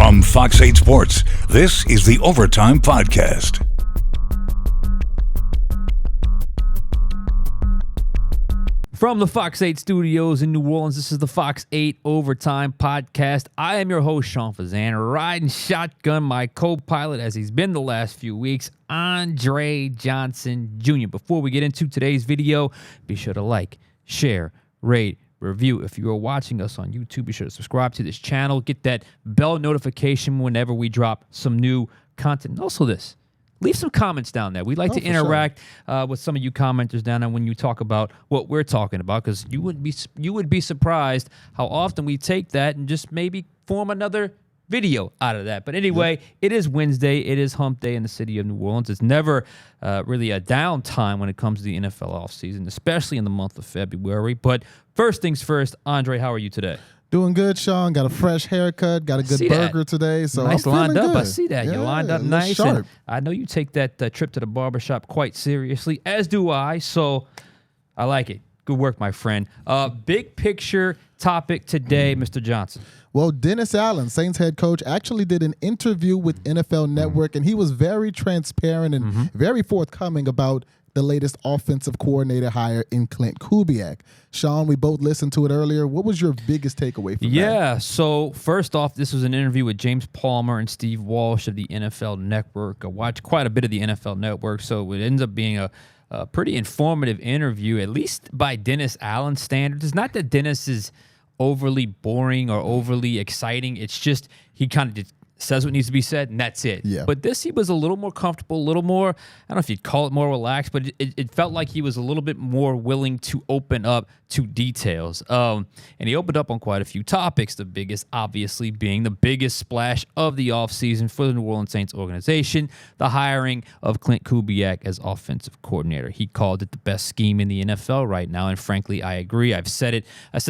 From Fox 8 Sports, this is the Overtime Podcast. From the Fox 8 studios in New Orleans, this is the Fox 8 Overtime Podcast. I am your host, Sean Fazende, riding shotgun my co-pilot, as he's been the last few weeks, Andre Johnson Jr. Before we get into today's video, be sure to like, share, rate, review. If you are watching us on YouTube, be sure to subscribe to this channel. Get that bell notification whenever we drop some new content. And also this. Leave some comments down there. We'd like to interact with some of you commenters down there when you talk about what we're talking about, because you would be surprised how often we take that and just maybe form another video out of that. But anyway, It is Wednesday. It is hump day in the city of New Orleans. It's never really a downtime when it comes to the NFL offseason, especially in the month of February. But first things first, Andre, how are you today? Doing good, Sean. Got a fresh haircut. Got a good burger today. So nice I'm lined up. good. I see that. Yeah, you lined up nice. Sharp. And I know you take that trip to the barbershop quite seriously, as do I. So I like it. Good work, my friend. Big picture topic today, Mr. Johnson. Well, Dennis Allen, Saints head coach, actually did an interview with NFL Network, and he was very transparent and very forthcoming about the latest offensive coordinator hire in Klint Kubiak. Sean, we both listened to it earlier. What was your biggest takeaway from that? Yeah, so first off, this was an interview with James Palmer and Steve Walsh of the NFL Network. I watched quite a bit of the NFL Network, so it ends up being a pretty informative interview, at least by Dennis Allen standards. It's not that Dennis is overly boring or overly exciting. It's just he kind of just says what needs to be said, and that's it. Yeah. But this, he was a little more comfortable, a little more, I don't know if you'd call it more relaxed, but it felt like he was a little bit more willing to open up to details. And he opened up on quite a few topics, the biggest obviously being the biggest splash of the offseason for the New Orleans Saints organization, the hiring of Klint Kubiak as offensive coordinator. He called it the best scheme in the NFL right now, and frankly, I agree. I said it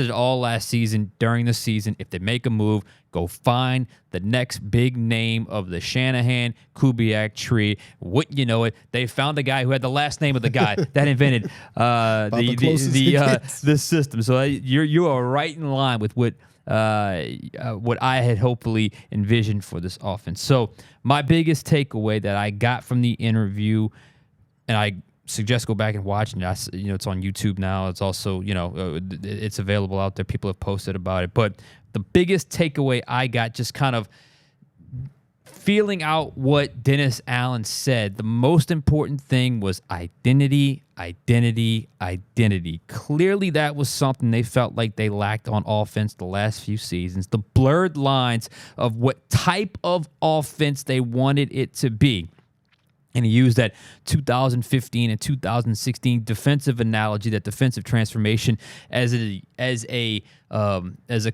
all last season, during the season. If they make a move, go find the next big name of the Shanahan Kubiak tree. Wouldn't you know it? They found the guy who had the last name of the guy that invented the system. So you are right in line with what I had hopefully envisioned for this offense. So my biggest takeaway that I got from the interview, and I suggest go back and watch it. It's on YouTube now. It's also, it's available out there. People have posted about it. But the biggest takeaway I got, just kind of feeling out what Dennis Allen said, the most important thing was identity, identity, identity. Clearly, that was something they felt like they lacked on offense the last few seasons. The blurred lines of what type of offense they wanted it to be. And he used that 2015 and 2016 defensive analogy, that defensive transformation, as a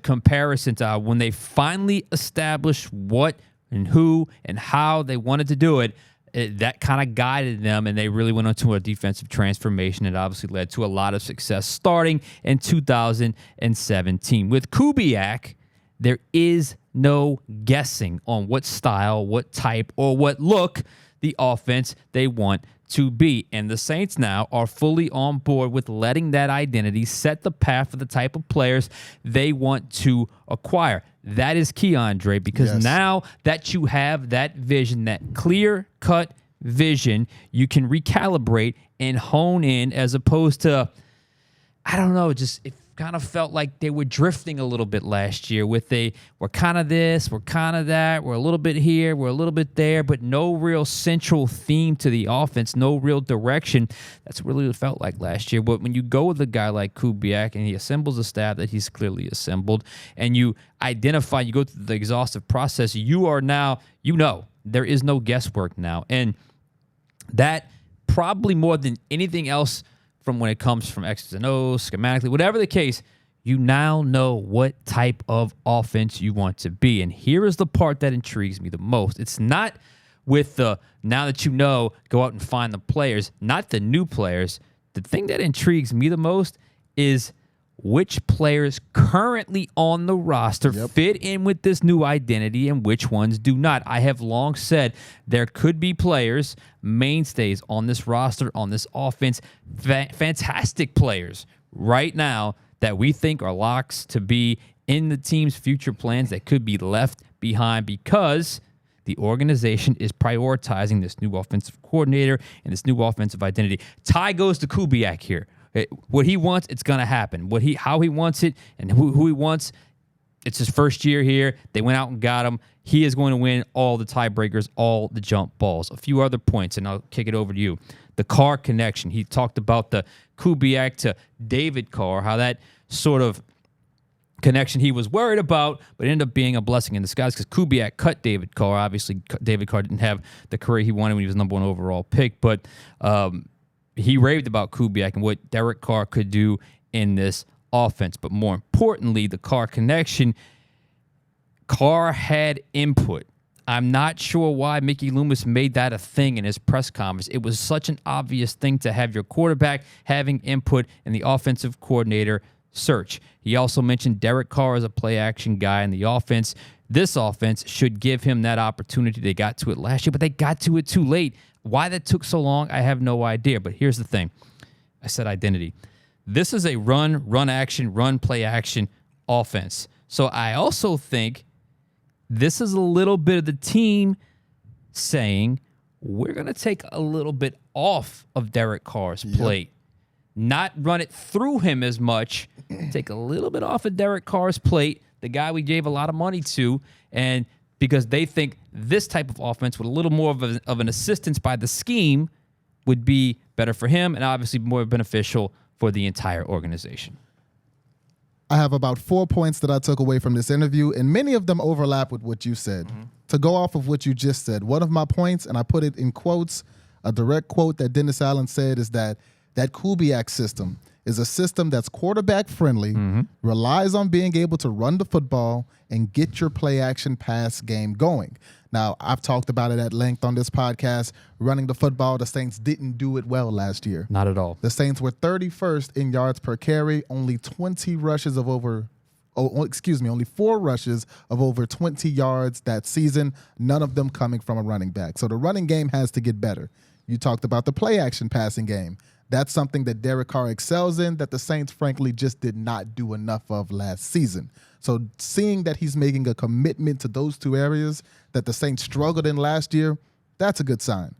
comparison to when they finally established what and who and how they wanted to do it. That kind of guided them, and they really went into a defensive transformation. It obviously led to a lot of success starting in 2017. With Kubiak, there is no guessing on what style, what type, or what look the offense they want to be. And the Saints now are fully on board with letting that identity set the path for the type of players they want to acquire. That is key, Andre, because now that you have that vision, that clear-cut vision, you can recalibrate and hone in, as opposed to, I don't know, it kind of felt like they were drifting a little bit last year with we're kind of this, we're kind of that, we're a little bit here, we're a little bit there, but no real central theme to the offense, no real direction. That's really what it felt like last year. But when you go with a guy like Kubiak and he assembles a staff that he's clearly assembled, and you identify, you go through the exhaustive process, you are now, there is no guesswork now. And that probably more than anything else, from when it comes from X's and O's, schematically, whatever the case, you now know what type of offense you want to be. And here is the part that intrigues me the most. It's not with now that you know, go out and find the players, not the new players. The thing that intrigues me the most is which players currently on the roster fit in with this new identity and which ones do not. I have long said there could be players, mainstays on this roster, on this offense, fantastic players right now that we think are locks to be in the team's future plans that could be left behind because the organization is prioritizing this new offensive coordinator and this new offensive identity. Tie goes to Kubiak here. What he wants, it's going to happen. How he wants it and who he wants, it's his first year here. They went out and got him. He is going to win all the tiebreakers, all the jump balls. A few other points, and I'll kick it over to you. The Carr connection. He talked about the Kubiak to David Carr, how that sort of connection he was worried about, but ended up being a blessing in disguise because Kubiak cut David Carr. Obviously, David Carr didn't have the career he wanted when he was number 1 overall pick, but he raved about Kubiak and what Derek Carr could do in this offense. But more importantly, the Carr connection, Carr had input. I'm not sure why Mickey Loomis made that a thing in his press conference. It was such an obvious thing to have your quarterback having input in the offensive coordinator search. He also mentioned Derek Carr as a play-action guy in the offense. This offense should give him that opportunity. They got to it last year, but they got to it too late. Why that took so long, I have no idea. But here's the thing. I said identity. This is a run action, run play action offense. So I also think this is a little bit of the team saying, we're going to take a little bit off of Derek Carr's plate. Not run it through him as much. Take a little bit off of Derek Carr's plate, the guy we gave a lot of money to, and because they think this type of offense with a little more of an assistance by the scheme would be better for him and obviously more beneficial for the entire organization. I have about 4 points that I took away from this interview, and many of them overlap with what you said. To go off of what you just said, one of my points, and I put it in quotes, a direct quote that Dennis Allen said is that Kubiak system is a system that's quarterback friendly, relies on being able to run the football and get your play action pass game going. Now, I've talked about it at length on this podcast. Running the football, the Saints didn't do it well last year. Not at all. The Saints were 31st in yards per carry, only 4 rushes of over 20 yards that season, none of them coming from a running back. So the running game has to get better. You talked about the play action passing game. That's something that Derek Carr excels in that the Saints, frankly, just did not do enough of last season. So seeing that he's making a commitment to those 2 areas that the Saints struggled in last year, that's a good sign.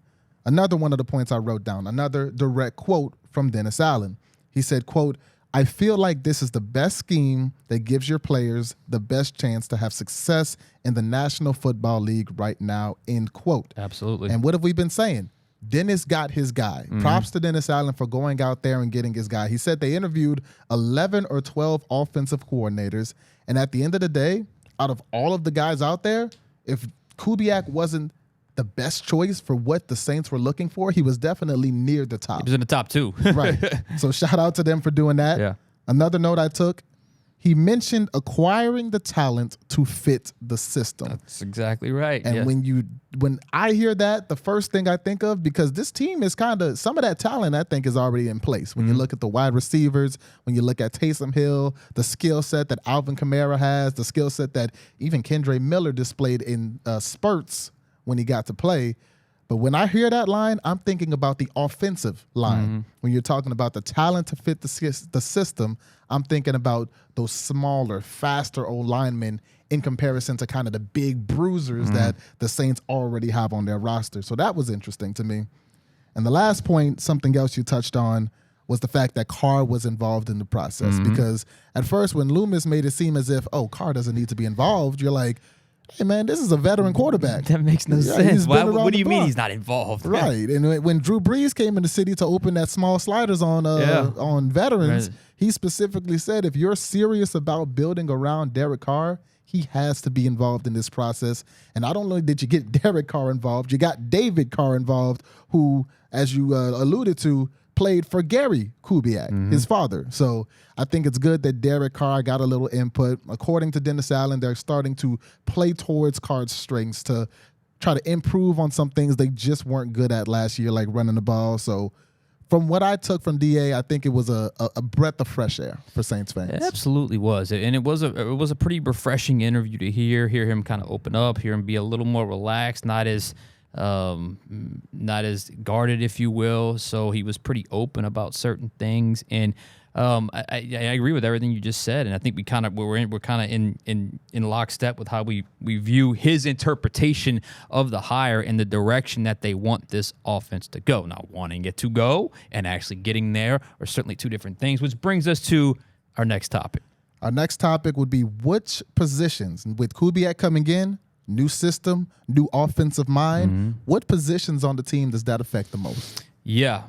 Another one of the points I wrote down, another direct quote from Dennis Allen. He said, quote, "I feel like this is the best scheme that gives your players the best chance to have success in the National Football League right now," end quote. Absolutely. And what have we been saying? Dennis got his guy. Props to Dennis Allen for going out there and getting his guy. He said they interviewed 11 or 12 offensive coordinators, and at the end of the day, out of all of the guys out there, if Kubiak wasn't the best choice for what the Saints were looking for, he was definitely near the top. He was in the top 2. Right. So shout out to them for doing that. Yeah. Another note I took, he mentioned acquiring the talent to fit the system. That's exactly right. And when I hear that, the first thing I think of, because this team is kind of, some of that talent I think is already in place. When you look at the wide receivers, when you look at Taysom Hill, the skill set that Alvin Kamara has, the skill set that even Kendre Miller displayed in spurts when he got to play. But when I hear that line, I'm thinking about the offensive line. When you're talking about the talent to fit the system, I'm thinking about those smaller, faster old linemen in comparison to kind of the big bruisers that the Saints already have on their roster. So that was interesting to me. And the last point, something else you touched on, was the fact that Carr was involved in the process. Because at first when Loomis made it seem as if, oh, Carr doesn't need to be involved, you're like, hey, man, this is a veteran quarterback. That makes no sense. What do you mean he's not involved? Right. And when Drew Brees came in the city to open that small sliders on veterans, he specifically said, if you're serious about building around Derek Carr, he has to be involved in this process. And not only did you get Derek Carr involved, you got David Carr involved, who, as you alluded to, played for Gary Kubiak, his father. So I think it's good that Derek Carr got a little input. According to Dennis Allen, they're starting to play towards Carr's strengths to try to improve on some things they just weren't good at last year, like running the ball. So from what I took from DA, I think it was a breath of fresh air for Saints fans. It absolutely was. And it was a pretty refreshing interview to hear him kind of open up, hear him be a little more relaxed, not as guarded, if you will. So he was pretty open about certain things. And I agree with everything you just said, and I think we're kind of in lockstep with how we view his interpretation of the hire and the direction that they want this offense to go. Now, wanting it to go and actually getting there are certainly two different things, which brings us to our next topic. Our next topic would be which positions, with Kubiak coming in, new system, new offensive mind, what positions on the team does that affect the most? Yeah.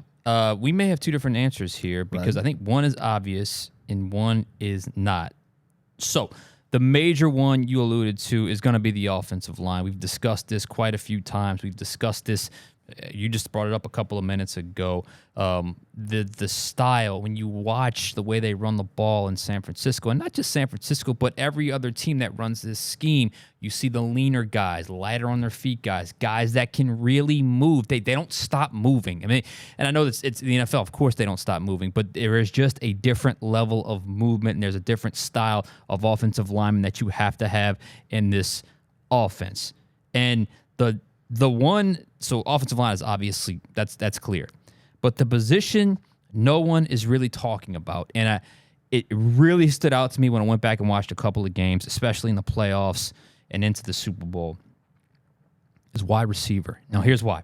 We may have two different answers here because I think one is obvious and one is not. So the major one you alluded to is going to be the offensive line. We've discussed this quite a few times. We've discussed this. You just brought it up a couple of minutes ago. The style, when you watch the way they run the ball in San Francisco, and not just San Francisco, but every other team that runs this scheme, you see the leaner guys, lighter on their feet guys that can really move. They don't stop moving. I mean, and I know it's the NFL. Of course, they don't stop moving, but there is just a different level of movement, and there's a different style of offensive lineman that you have to have in this offense. And the one, so offensive line is obviously, that's clear. But the position no one is really talking about, and it really stood out to me when I went back and watched a couple of games, especially in the playoffs and into the Super Bowl, is wide receiver. Now, here's why.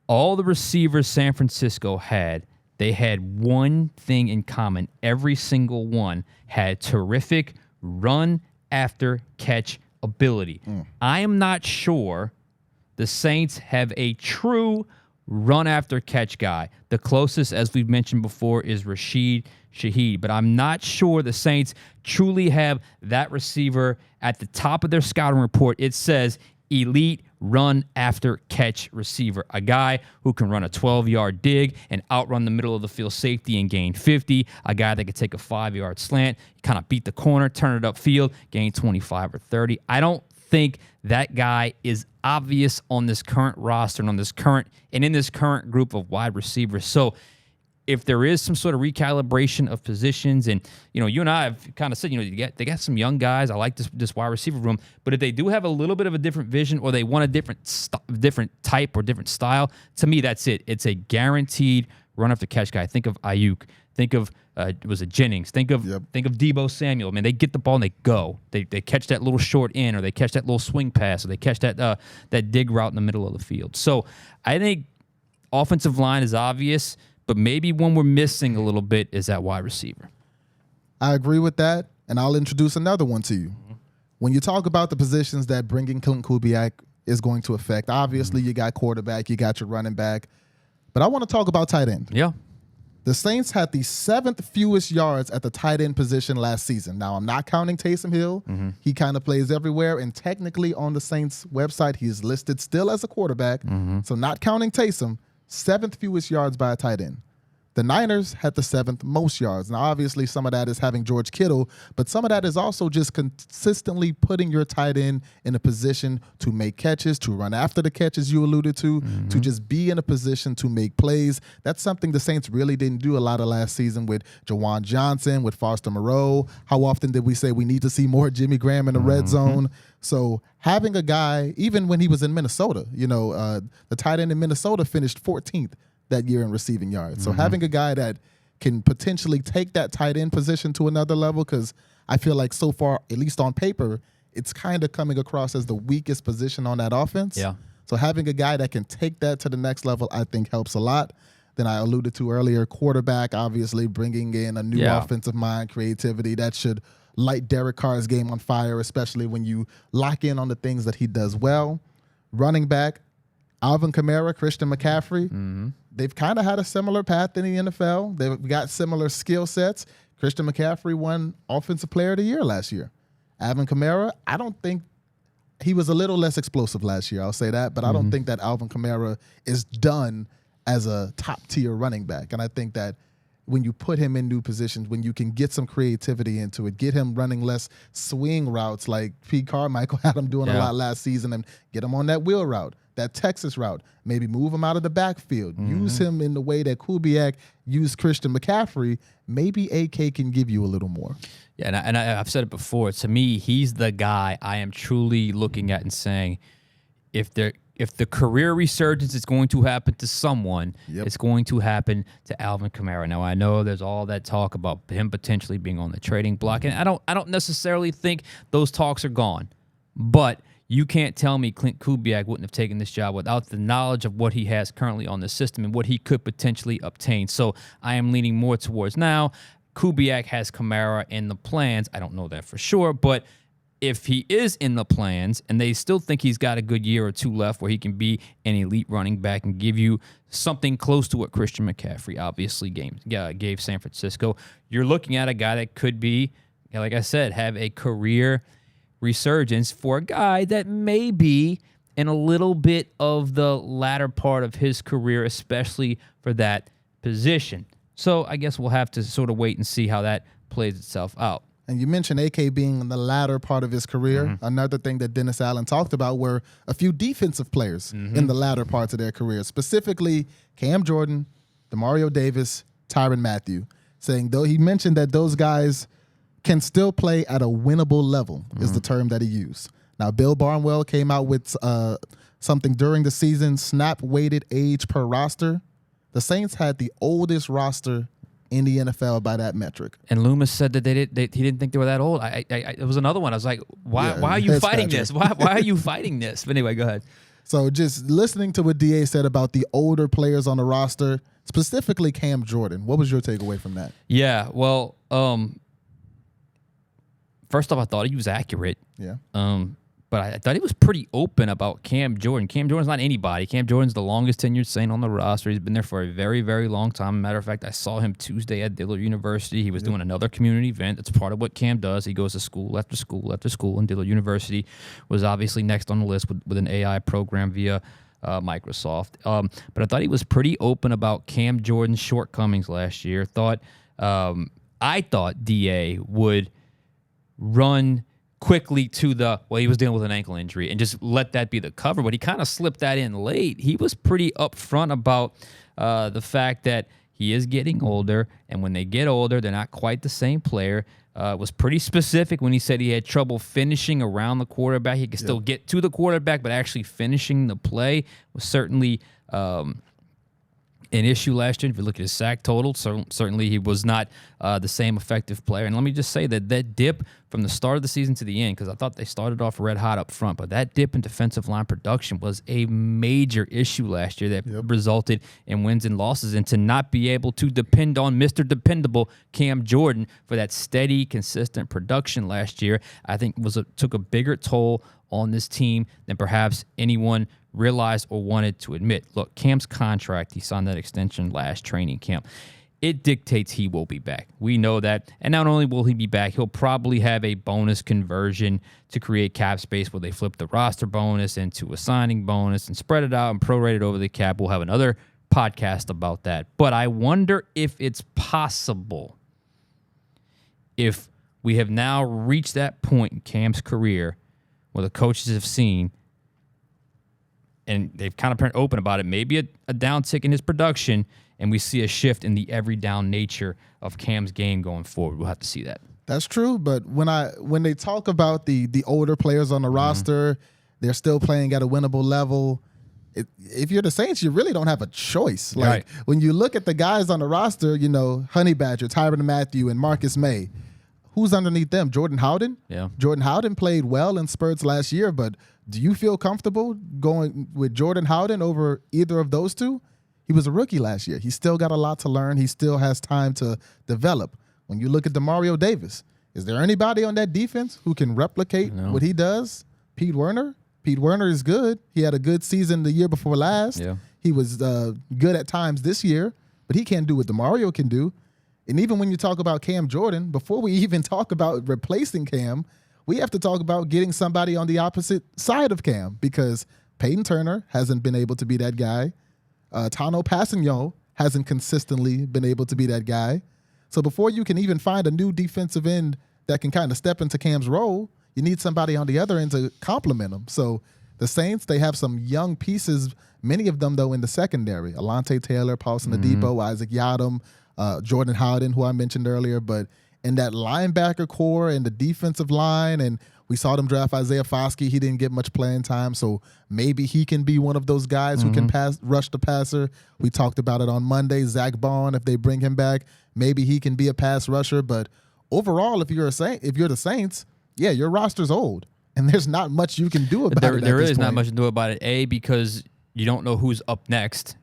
All the receivers San Francisco had, they had one thing in common. Every single one had terrific run after catch ability. I am not sure the Saints have a true run after catch guy. The closest, as we've mentioned before, is Rashid Shaheed, but I'm not sure the Saints truly have that receiver at the top of their scouting report. It says elite run after catch receiver, a guy who can run a 12-yard dig and outrun the middle of the field safety and gain 50, a guy that could take a 5-yard slant, kind of beat the corner, turn it upfield, gain 25 or 30. I don't think that guy is obvious on this current roster and in this current group of wide receivers. So if there is some sort of recalibration of positions, and you and I have kind of said, they got some young guys. I like this wide receiver room, but if they do have a little bit of a different vision, or they want a different type or different style, to me that's it. It's a guaranteed run after catch guy. Think of Ayuk. Think of was it Jennings? Think of Deebo Samuel. Man, they get the ball and they go. They catch that little short end, or they catch that little swing pass, or they catch that dig route in the middle of the field. So I think offensive line is obvious, but maybe one we're missing a little bit is that wide receiver. I agree with that, and I'll introduce another one to you. When you talk about the positions that bringing Klint Kubiak is going to affect, obviously you got quarterback, you got your running back, but I want to talk about tight end. Yeah. The Saints had the 7th fewest yards at the tight end position last season. Now, I'm not counting Taysom Hill. He kind of plays everywhere, and technically on the Saints website, he's listed still as a quarterback. So not counting Taysom, 7th fewest yards by a tight end. The Niners had the 7th most yards. Now, obviously, some of that is having George Kittle, but some of that is also just consistently putting your tight end in a position to make catches, to run after the catches you alluded to just be in a position to make plays. That's something the Saints really didn't do a lot of last season with Jawan Johnson, with Foster Moreau. How often did we say we need to see more Jimmy Graham in the red zone? So having a guy, even when he was in Minnesota, the tight end in Minnesota finished 14th that year in receiving yards. So having a guy that can potentially take that tight end position to another level, because I feel like so far, at least on paper, it's kind of coming across as the weakest position on that offense. Yeah. So having a guy that can take that to the next level, I think helps a lot. Then I alluded to earlier, quarterback, obviously bringing in a new offensive mind, creativity, that should light Derek Carr's game on fire, especially when you lock in on the things that he does well. Running back, Alvin Kamara, Christian McCaffrey, they've kind of had a similar path in the NFL. They've got similar skill sets. Christian McCaffrey won Offensive Player of the Year last year. Alvin Kamara, I don't think he was a little less explosive last year, I'll say that, but I don't think that Alvin Kamara is done as a top-tier running back. And I think that when you put him in new positions, when you can get some creativity into it, get him running less swing routes like Pete Carmichael had him doing a lot last season, and get him on that wheel route, that Texas route, maybe move him out of the backfield, use him in the way that Kubiak used Christian McCaffrey, maybe AK can give you a little more. Yeah, and I've said it before. To me, he's the guy I am truly looking at and saying, if there if the career resurgence is going to happen to someone, Yep. it's going to happen to Alvin Kamara. Now, I know there's all that talk about him potentially being on the trading block, and I don't necessarily think those talks are gone, but you can't tell me Klint Kubiak wouldn't have taken this job without the knowledge of what he has currently on the system and what he could potentially obtain. So I am leaning more towards now. Kubiak has Kamara in the plans. I don't know that for sure, but if he is in the plans and they still think he's got a good year or two left where he can be an elite running back and give you something close to what Christian McCaffrey obviously gave San Francisco, you're looking at a guy that could be, like I said, have a career resurgence for a guy that may be in a little bit of the latter part of his career, especially for that position. So I guess we'll have to sort of wait and see how that plays itself out. And you mentioned AK being in the latter part of his career. Mm-hmm. Another thing that Dennis Allen talked about were a few defensive players Mm-hmm. in the latter parts of their career, specifically Cam Jordan, Demario Davis, Tyrann Mathieu, saying though he mentioned that those guys can still play at a winnable level is the term that he used. Now, Bill Barnwell came out with something during the season, snap-weighted age per roster. The Saints had the oldest roster in the NFL by that metric. And Loomis said that he didn't think they were that old. It was another one. I was like, why are you fighting this? Why are you fighting this? But anyway, go ahead. So just listening to what DA said about the older players on the roster, specifically Cam Jordan, what was your takeaway from that? Yeah, well, first off, I thought he was accurate. Yeah. But I thought he was pretty open about Cam Jordan. Cam Jordan's not anybody. Cam Jordan's the longest tenured Saint on the roster. He's been there for a very, very long time. Matter of fact, I saw him Tuesday at Dillard University. He was doing another community event. That's part of what Cam does. He goes to school after school after school, and Dillard University was obviously next on the list with an AI program via Microsoft. But I thought he was pretty open about Cam Jordan's shortcomings last year. I thought DA would run quickly to he was dealing with an ankle injury and just let that be the cover, but he kind of slipped that in late. He was pretty upfront about the fact that he is getting older, and when they get older, they're not quite the same player. Was pretty specific when he said he had trouble finishing around the quarterback. He could still get to the quarterback, but actually finishing the play was certainly an issue last year. If you look at his sack total, certainly he was not the same effective player. And let me just say that dip from the start of the season to the end, because I thought they started off red hot up front, but that dip in defensive line production was a major issue last year that resulted in wins and losses. And to not be able to depend on Mr. Dependable Cam Jordan for that steady, consistent production last year, I think took a bigger toll on this team than perhaps anyone realized or wanted to admit. Look, Cam's contract, he signed that extension last training camp. It dictates he will be back. We know that. And not only will he be back, he'll probably have a bonus conversion to create cap space where they flip the roster bonus into a signing bonus and spread it out and prorate it over the cap. We'll have another podcast about that. But I wonder if it's possible, if we have now reached that point in Cam's career where the coaches have seen, and they've kind of been open about it, maybe a downtick in his production, and we see a shift in the every down nature of Cam's game going forward. We'll have to see that. That's true, but when they talk about the older players on the roster, they're still playing at a winnable level. If you're the Saints, you really don't have a choice. Like when you look at the guys on the roster, Honey Badger, Tyrann Mathieu, and Marcus May, who's underneath them? Jordan Howden? Yeah. Jordan Howden played well in spurts last year, but do you feel comfortable going with Jordan Howden over either of those two? He was a rookie last year. He still got a lot to learn. He still has time to develop. When you look at Demario Davis, is there anybody on that defense who can replicate what he does? Pete Werner? Pete Werner is good. He had a good season the year before last. Yeah. He was good at times this year, but he can't do what Demario can do. And even when you talk about Cam Jordan, before we even talk about replacing Cam, we have to talk about getting somebody on the opposite side of Cam, because Peyton Turner hasn't been able to be that guy. Tano Passignon hasn't consistently been able to be that guy. So before you can even find a new defensive end that can kind of step into Cam's role, you need somebody on the other end to complement him. So the Saints, they have some young pieces, many of them, though, in the secondary. Alontae Taylor, Paulson Adebo, Isaac Yadam, Jordan Howden, who I mentioned earlier. But in that linebacker core and the defensive line, and We saw them draft Isaiah Foskey. He didn't get much playing time, so maybe he can be one of those guys who can rush the passer. We talked about it on Monday. Zach Bond, if they bring him back, maybe he can be a pass rusher. But overall, if you're the Saints, yeah, your roster's old, and there's not much you can do about it. There is not much to do about it. Because you don't know who's up next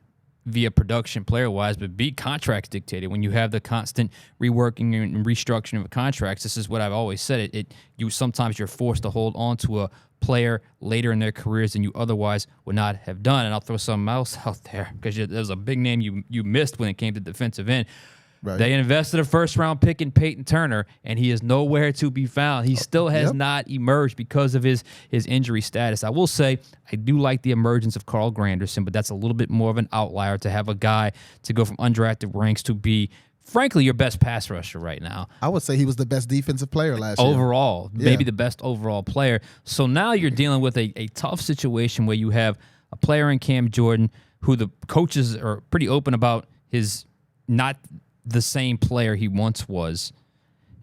via production player-wise, but B, contracts dictated. When you have the constant reworking and restructuring of contracts, this is what I've always said. Sometimes you're forced to hold on to a player later in their careers than you otherwise would not have done. And I'll throw something else out there because there's a big name you missed when it came to defensive end. Right. They invested a first-round pick in Peyton Turner, and he is nowhere to be found. He still has not emerged because of his injury status. I will say I do like the emergence of Carl Granderson, but that's a little bit more of an outlier to have a guy to go from undrafted ranks to be, frankly, your best pass rusher right now. I would say he was the best defensive player last year. Overall, maybe the best overall player. So now you're dealing with a tough situation where you have a player in Cam Jordan who the coaches are pretty open about his not the same player he once was,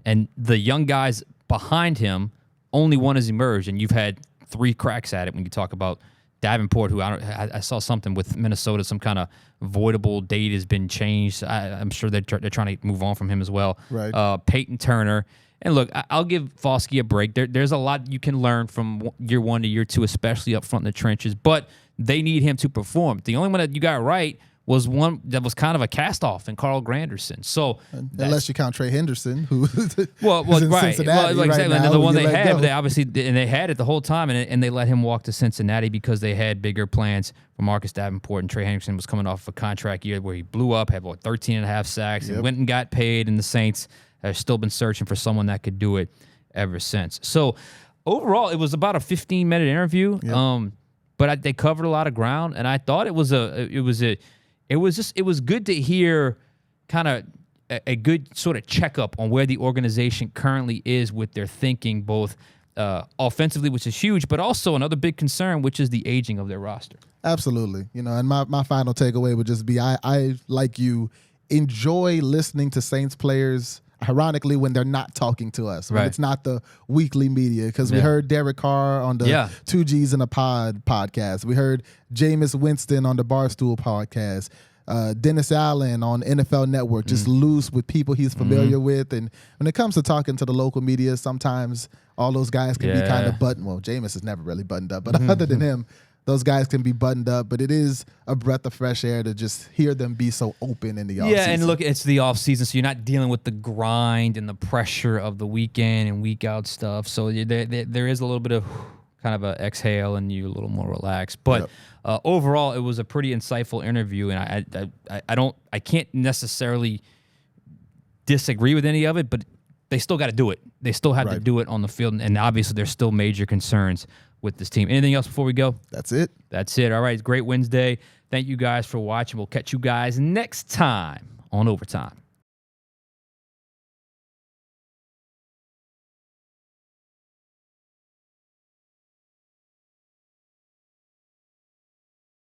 and the young guys behind him, only one has emerged, and you've had 3 cracks at it when you talk about Davenport, who I saw something with Minnesota, some kind of voidable date has been changed. I'm sure they're trying to move on from him as well. Right. Peyton Turner. And look, I'll give Foskey a break. There's a lot you can learn from year 1 to year 2, especially up front in the trenches, but they need him to perform. The only one that you got right was one that was kind of a cast-off in Carl Granderson. So unless you count Trey Henderson, who is in right. Cincinnati Exactly. Right now, the one they had, they obviously and they had it the whole time, and they let him walk to Cincinnati because they had bigger plans for Marcus Davenport, and Trey Henderson was coming off a contract year where he blew up, had 13 and a half sacks, and went and got paid, and the Saints have still been searching for someone that could do it ever since. So overall, it was about a 15-minute interview, but they covered a lot of ground, and I thought it was good to hear kind of a good sort of checkup on where the organization currently is with their thinking, both offensively, which is huge, but also another big concern, which is the aging of their roster. Absolutely. And my final takeaway would just be I like you, enjoy listening to Saints players, ironically, when they're not talking to us, when it's not the weekly media, because we heard Derek Carr on the 2 Gs in a Pod podcast. We heard Jameis Winston on the Barstool podcast. Dennis Allen on NFL Network, just loose with people he's familiar with. And when it comes to talking to the local media, sometimes all those guys can be kind of buttoned. Well, Jameis is never really buttoned up, but other than him, those guys can be buttoned up, but it is a breath of fresh air to just hear them be so open in the offseason. Yeah, and look, it's the offseason, so you're not dealing with the grind and the pressure of the weekend and week-out stuff. So there is a little bit of kind of an exhale and you're a little more relaxed. But overall, it was a pretty insightful interview, and I can't necessarily disagree with any of it, but they still got to do it. They still have to do it on the field, and obviously there's still major concerns with this team. Anything else before we go? That's it. All right. Great Wednesday. Thank you guys for watching. We'll catch you guys next time on Overtime.